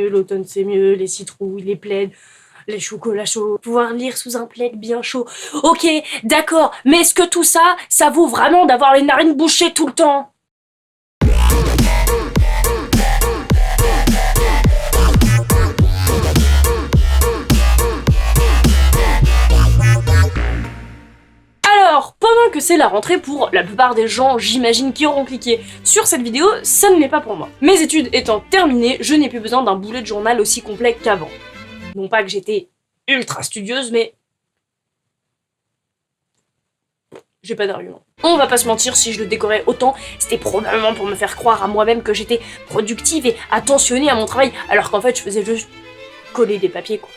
l'automne c'est mieux, les citrouilles, les plaids, les chocolats chauds, pouvoir lire sous un plaid bien chaud. Ok, d'accord, mais est-ce que tout ça, ça vaut vraiment d'avoir les narines bouchées tout le temps? Alors, pendant que c'est la rentrée pour la plupart des gens, j'imagine, qui auront cliqué sur cette vidéo, ça ne l'est pas pour moi. Mes études étant terminées, je n'ai plus besoin d'un bullet journal aussi complet qu'avant. Non pas que j'étais ultra studieuse, mais j'ai pas d'argument. On va pas se mentir, si je le décorais autant, c'était probablement pour me faire croire à moi-même que j'étais productive et attentionnée à mon travail, alors qu'en fait je faisais juste coller des papiers, quoi.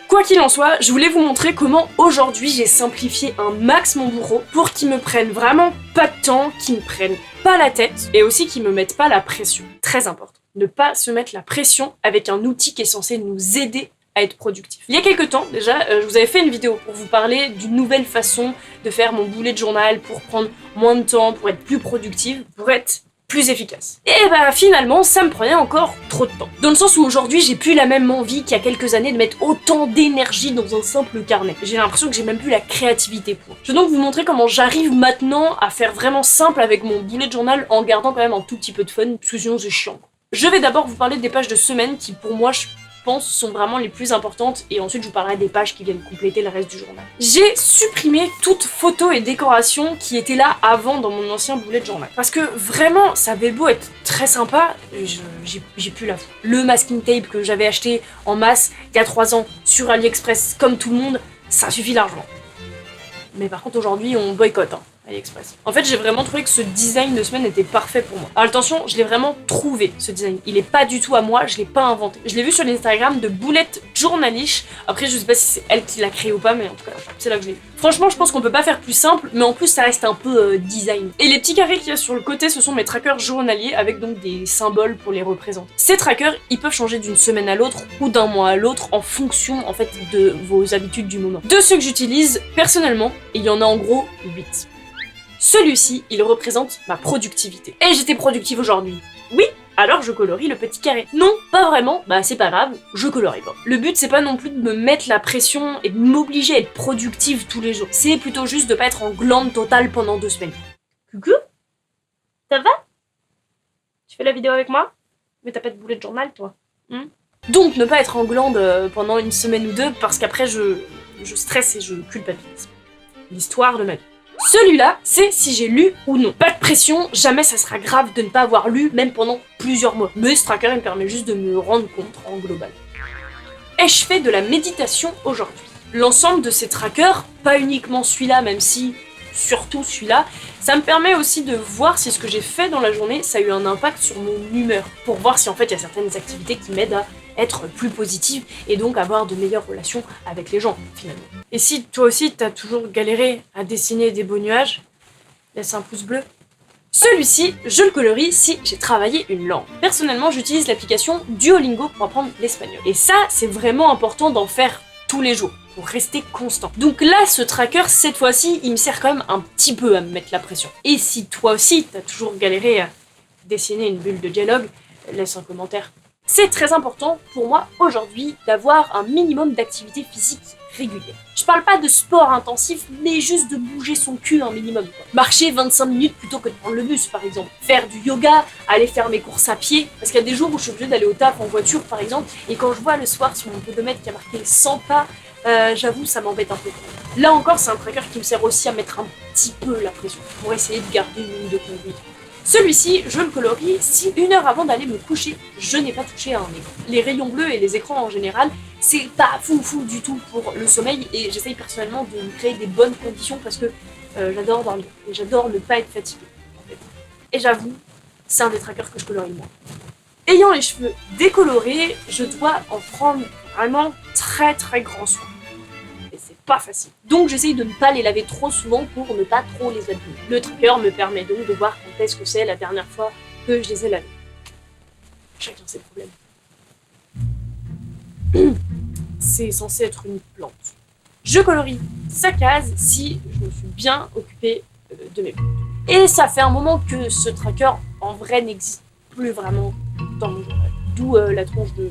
Quoi qu'il en soit, je voulais vous montrer comment aujourd'hui j'ai simplifié un max mon bourreau pour qu'il me prenne vraiment pas de temps, qu'il me prenne pas la tête et aussi qu'il me mette pas la pression. Très important. Ne pas se mettre la pression avec un outil qui est censé nous aider à être productif. Il y a quelques temps déjà, je vous avais fait une vidéo pour vous parler d'une nouvelle façon de faire mon bullet journal pour prendre moins de temps, pour être plus productive, pour être plus efficace. Et bah finalement, ça me prenait encore trop de temps. Dans le sens où aujourd'hui, j'ai plus la même envie qu'il y a quelques années de mettre autant d'énergie dans un simple carnet. J'ai l'impression que j'ai même plus la créativité pour. Je vais donc vous montrer comment j'arrive maintenant à faire vraiment simple avec mon bullet journal en gardant quand même un tout petit peu de fun, parce que sinon c'est chiant. Je vais d'abord vous parler des pages de semaine qui pour moi je pense sont vraiment les plus importantes et ensuite je vous parlerai des pages qui viennent compléter le reste du journal. J'ai supprimé toute photo et décoration qui étaient là avant dans mon ancien bullet journal. Parce que vraiment, ça avait beau être très sympa, j'ai plus la foi. Le masking tape que j'avais acheté en masse il y a 3 ans sur AliExpress comme tout le monde, ça suffit largement. Mais par contre aujourd'hui on boycotte AliExpress. En fait j'ai vraiment trouvé que ce design de semaine était parfait pour moi. Alors attention, je l'ai vraiment trouvé ce design. Il est pas du tout à moi, je l'ai pas inventé. Je l'ai vu sur l'Instagram de Boulette Journalish. Après je sais pas si c'est elle qui l'a créé ou pas, mais en tout cas c'est là que je l'ai vu. Franchement je pense qu'on peut pas faire plus simple, mais en plus ça reste un peu design. Et les petits carrés qu'il y a sur le côté, ce sont mes trackers journaliers avec donc des symboles pour les représenter. Ces trackers, ils peuvent changer d'une semaine à l'autre ou d'un mois à l'autre en fonction en fait de vos habitudes du moment. De ceux que j'utilise personnellement, il y en a en gros 8. Celui-ci, il représente ma productivité. Et j'étais productive aujourd'hui. Oui, alors je colorie le petit carré. Non, pas vraiment, bah c'est pas grave, je colorie pas. Le but c'est pas non plus de me mettre la pression et de m'obliger à être productive tous les jours. C'est plutôt juste de pas être en glande totale pendant 2 semaines. Coucou? Ça va? Tu fais la vidéo avec moi? Mais t'as pas de bullet journal toi? Donc ne pas être en glande pendant 1 semaine ou 2 parce qu'après je stresse et je culpabilise. L'histoire de ma vie. Celui-là, c'est si j'ai lu ou non. Pas de pression, jamais ça sera grave de ne pas avoir lu, même pendant plusieurs mois. Mais ce tracker, il me permet juste de me rendre compte en global. Ai-je fait de la méditation aujourd'hui? L'ensemble de ces trackers, pas uniquement celui-là, même si surtout celui-là, ça me permet aussi de voir si ce que j'ai fait dans la journée, ça a eu un impact sur mon humeur. Pour voir si en fait il y a certaines activités qui m'aident à être plus positive et donc avoir de meilleures relations avec les gens finalement. Et si toi aussi t'as toujours galéré à dessiner des beaux nuages, laisse un pouce bleu. Celui-ci, je le colorie si j'ai travaillé une langue. Personnellement, j'utilise l'application Duolingo pour apprendre l'espagnol. Et ça, c'est vraiment important d'en faire tous les jours pour rester constant. Donc là, ce tracker, cette fois-ci, il me sert quand même un petit peu à me mettre la pression. Et si toi aussi, t'as toujours galéré à dessiner une bulle de dialogue, laisse un commentaire. C'est très important pour moi aujourd'hui d'avoir un minimum d'activité physique régulière. Je parle pas de sport intensif, mais juste de bouger son cul un minimum. Marcher 25 minutes plutôt que de prendre le bus par exemple. Faire du yoga, aller faire mes courses à pied, parce qu'il y a des jours où je suis obligée d'aller au taf en voiture par exemple, et quand je vois le soir sur mon podomètre qui a marqué 100 pas, j'avoue ça m'embête un peu. Là encore c'est un tracker qui me sert aussi à mettre un petit peu la pression, pour essayer de garder une ligne de conduite. Celui-ci, je le colorie si 1 heure avant d'aller me coucher, je n'ai pas touché à un écran. Les rayons bleus et les écrans en général, c'est pas fou du tout pour le sommeil et j'essaye personnellement de me créer des bonnes conditions parce que j'adore dormir et j'adore ne pas être fatiguée en fait. Et j'avoue, c'est un des trackers que je colorie moi. Ayant les cheveux décolorés, je dois en prendre vraiment très grand soin. Et c'est pas facile. Donc j'essaye de ne pas les laver trop souvent pour ne pas trop les abîmer. Le tracker me permet donc de voir quand est-ce que c'est la dernière fois que je les ai lavés. Chacun ses problèmes. C'est censé être une plante. Je colorie sa case si je me suis bien occupée de mes plantes. Et ça fait un moment que ce tracker en vrai n'existe plus vraiment dans mon journal. d'où la tronche de...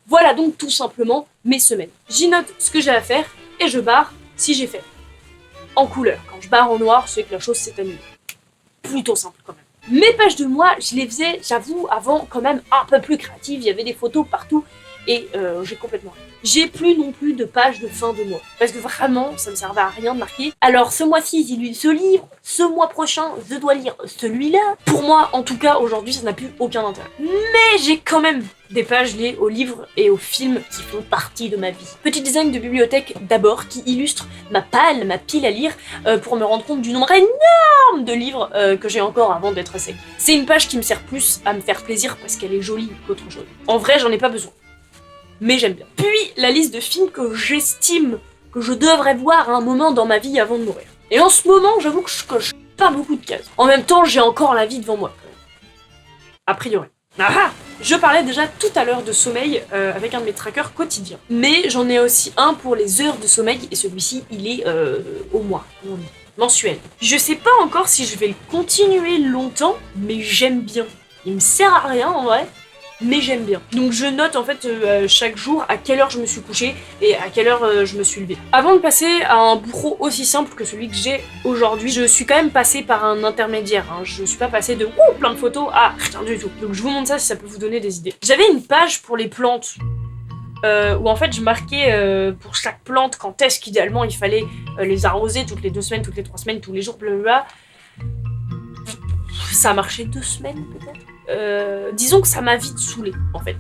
Voilà donc tout simplement mes semaines. J'y note ce que j'ai à faire et je barre si j'ai fait. En couleur. Quand je barre en noir, c'est que la chose s'est annulée. Plutôt simple quand même. Mes pages de mois, je les faisais, j'avoue, avant quand même un peu plus créative. Il y avait des photos partout et j'ai complètement... J'ai plus non plus de pages de fin de mois. Parce que vraiment, ça me servait à rien de marquer. Alors ce mois-ci, j'ai lu ce livre. Ce mois prochain, je dois lire celui-là. Pour moi, en tout cas, aujourd'hui, ça n'a plus aucun intérêt. Mais j'ai quand même des pages liées aux livres et aux films qui font partie de ma vie. Petit design de bibliothèque d'abord, qui illustre ma pile à lire, pour me rendre compte du nombre énorme de livres que j'ai encore avant d'être sec. C'est une page qui me sert plus à me faire plaisir parce qu'elle est jolie qu'autre chose. En vrai, j'en ai pas besoin. Mais j'aime bien. Puis, la liste de films que j'estime que je devrais voir à un moment dans ma vie avant de mourir. Et en ce moment, j'avoue que je coche pas beaucoup de cases. En même temps, j'ai encore la vie devant moi. A priori. Ah, je parlais déjà tout à l'heure de sommeil avec un de mes trackers quotidiens. Mais j'en ai aussi un pour les heures de sommeil, et celui-ci, il est au mois, mensuel. Je sais pas encore si je vais le continuer longtemps, mais j'aime bien. Il me sert à rien en vrai, mais j'aime bien. Donc je note en fait chaque jour à quelle heure je me suis couchée et à quelle heure je me suis levée. Avant de passer à un bourreau aussi simple que celui que j'ai aujourd'hui, je suis quand même passée par un intermédiaire. Hein. Je suis pas passée de plein de photos à rien du tout. Donc je vous montre ça si ça peut vous donner des idées. J'avais une page pour les plantes où en fait je marquais pour chaque plante quand est-ce qu'idéalement il fallait les arroser toutes les 2 semaines, toutes les 3 semaines, tous les jours, blablabla. Ça a marché 2 semaines peut-être. Disons que ça m'a vite saoulée, en fait.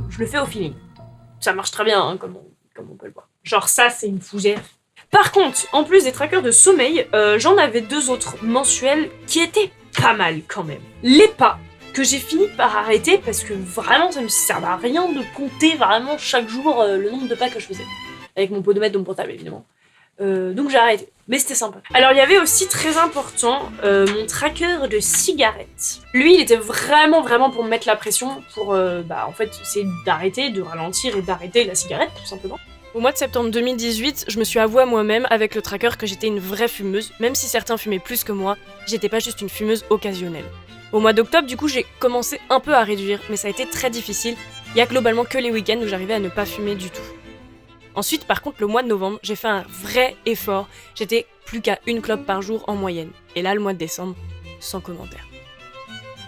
Je le fais au feeling. Ça marche très bien, hein, comme on peut le voir. Genre ça, c'est une fougère. Par contre, en plus des trackers de sommeil, j'en avais 2 autres mensuels qui étaient pas mal quand même. Les pas, que j'ai fini par arrêter parce que vraiment ça me servait à rien de compter vraiment chaque jour le nombre de pas que je faisais. Avec mon podomètre de mon portable, évidemment. Donc j'ai arrêté, mais c'était sympa. Alors il y avait aussi très important mon tracker de cigarettes. Lui il était vraiment pour me mettre la pression pour en fait c'est d'arrêter, de ralentir et d'arrêter la cigarette tout simplement. Au mois de septembre 2018, je me suis avouée à moi-même avec le tracker que j'étais une vraie fumeuse, même si certains fumaient plus que moi, j'étais pas juste une fumeuse occasionnelle. Au mois d'octobre du coup j'ai commencé un peu à réduire, mais ça a été très difficile, il y a globalement que les week-ends où j'arrivais à ne pas fumer du tout. Ensuite, par contre, le mois de novembre, j'ai fait un vrai effort. J'étais plus qu'à 1 clope par jour en moyenne. Et là, le mois de décembre, sans commentaire.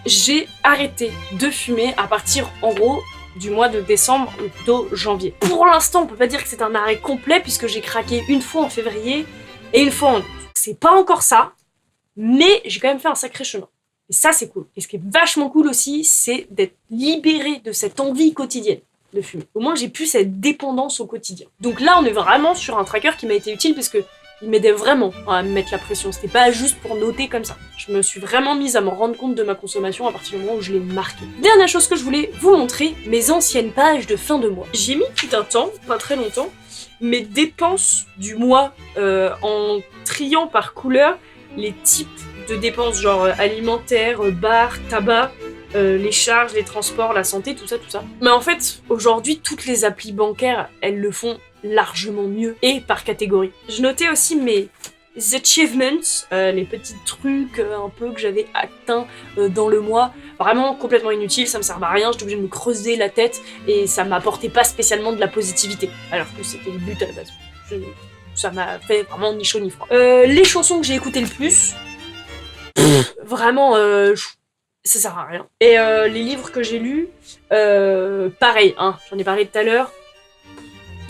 J'ai arrêté de fumer à partir, en gros, du mois de décembre ou plutôt janvier. Pour l'instant, on peut pas dire que c'est un arrêt complet puisque j'ai craqué une fois en février et une fois en août. C'est pas encore ça, mais j'ai quand même fait un sacré chemin. Et ça, c'est cool. Et ce qui est vachement cool aussi, c'est d'être libéré de cette envie quotidienne de fumer. Au moins, j'ai plus cette dépendance au quotidien. Donc là, on est vraiment sur un tracker qui m'a été utile parce que il m'aidait vraiment à me mettre la pression. C'était pas juste pour noter comme ça. Je me suis vraiment mise à me rendre compte de ma consommation à partir du moment où je l'ai marqué. Dernière chose que je voulais vous montrer, mes anciennes pages de fin de mois. J'ai mis tout un temps, pas très longtemps, mes dépenses du mois en triant par couleur les types de dépenses genre alimentaires, bar, tabac, les charges, les transports, la santé, tout ça. Mais en fait, aujourd'hui, toutes les applis bancaires, elles le font largement mieux et par catégorie. Je notais aussi mes achievements, les petits trucs un peu que j'avais atteints dans le mois. Vraiment complètement inutile, ça me servait à rien, j'étais obligée de me creuser la tête et ça m'apportait pas spécialement de la positivité, alors que c'était le but à la base. Ça m'a fait vraiment ni chaud ni froid. Les chansons que j'ai écoutées le plus, vraiment, ça sert à rien. Et les livres que j'ai lus, pareil, hein, j'en ai parlé tout à l'heure,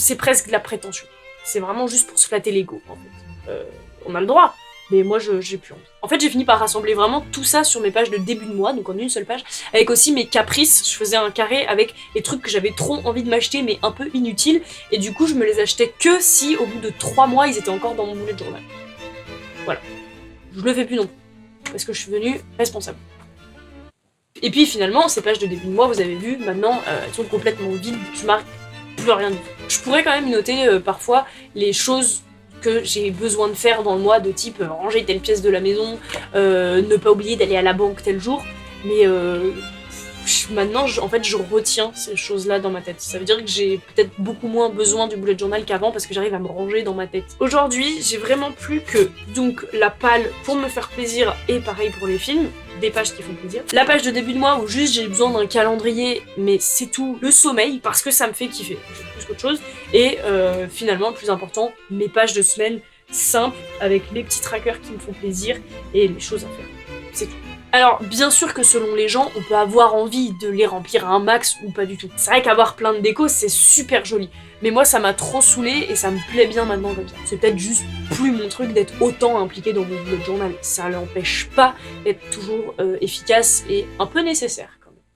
c'est presque de la prétention. C'est vraiment juste pour se flatter l'ego, en fait. On a le droit, mais moi, j'ai plus envie. En fait, j'ai fini par rassembler vraiment tout ça sur mes pages de début de mois, donc en une seule page, avec aussi mes caprices. Je faisais un carré avec les trucs que j'avais trop envie de m'acheter, mais un peu inutiles, et du coup, je me les achetais que si, au bout de 3 mois, ils étaient encore dans mon bullet journal. Voilà. Je le fais plus non plus, parce que je suis devenue responsable. Et puis finalement, ces pages de début de mois, vous avez vu, maintenant, elles sont complètement vides, je marque plus rien du tout. Je pourrais quand même noter parfois les choses que j'ai besoin de faire dans le mois, de type ranger telle pièce de la maison, ne pas oublier d'aller à la banque tel jour, mais maintenant, en fait, je retiens ces choses-là dans ma tête. Ça veut dire que j'ai peut-être beaucoup moins besoin du bullet journal qu'avant parce que j'arrive à me ranger dans ma tête. Aujourd'hui, j'ai vraiment plus que donc la palle pour me faire plaisir et pareil pour les films, des pages qui font plaisir. La page de début de mois où juste j'ai besoin d'un calendrier, mais c'est tout. Le sommeil parce que ça me fait kiffer, plus qu'autre chose. Et finalement, le plus important, mes pages de semaine simples avec les petits trackers qui me font plaisir et les choses à faire. C'est tout. Alors, bien sûr que selon les gens, on peut avoir envie de les remplir à un max ou pas du tout. C'est vrai qu'avoir plein de déco, c'est super joli. Mais moi, ça m'a trop saoulé et ça me plaît bien maintenant comme ça. C'est peut-être juste plus mon truc d'être autant impliqué dans mon bullet journal. Ça l'empêche pas d'être toujours efficace et un peu nécessaire.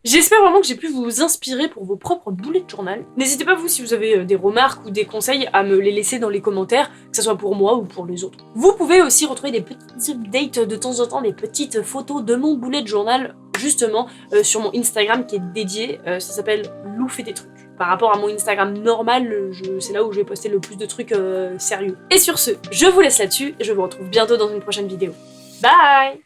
J'espère vraiment que j'ai pu vous inspirer pour vos propres bullet journal. N'hésitez pas vous si vous avez des remarques ou des conseils à me les laisser dans les commentaires, que ce soit pour moi ou pour les autres. Vous pouvez aussi retrouver des petites updates de temps en temps, des petites photos de mon bullet journal justement sur mon Instagram qui est dédié, ça s'appelle Lou fait des trucs. Par rapport à mon Instagram normal, c'est là où je vais poster le plus de trucs sérieux. Et sur ce, je vous laisse là-dessus et je vous retrouve bientôt dans une prochaine vidéo. Bye!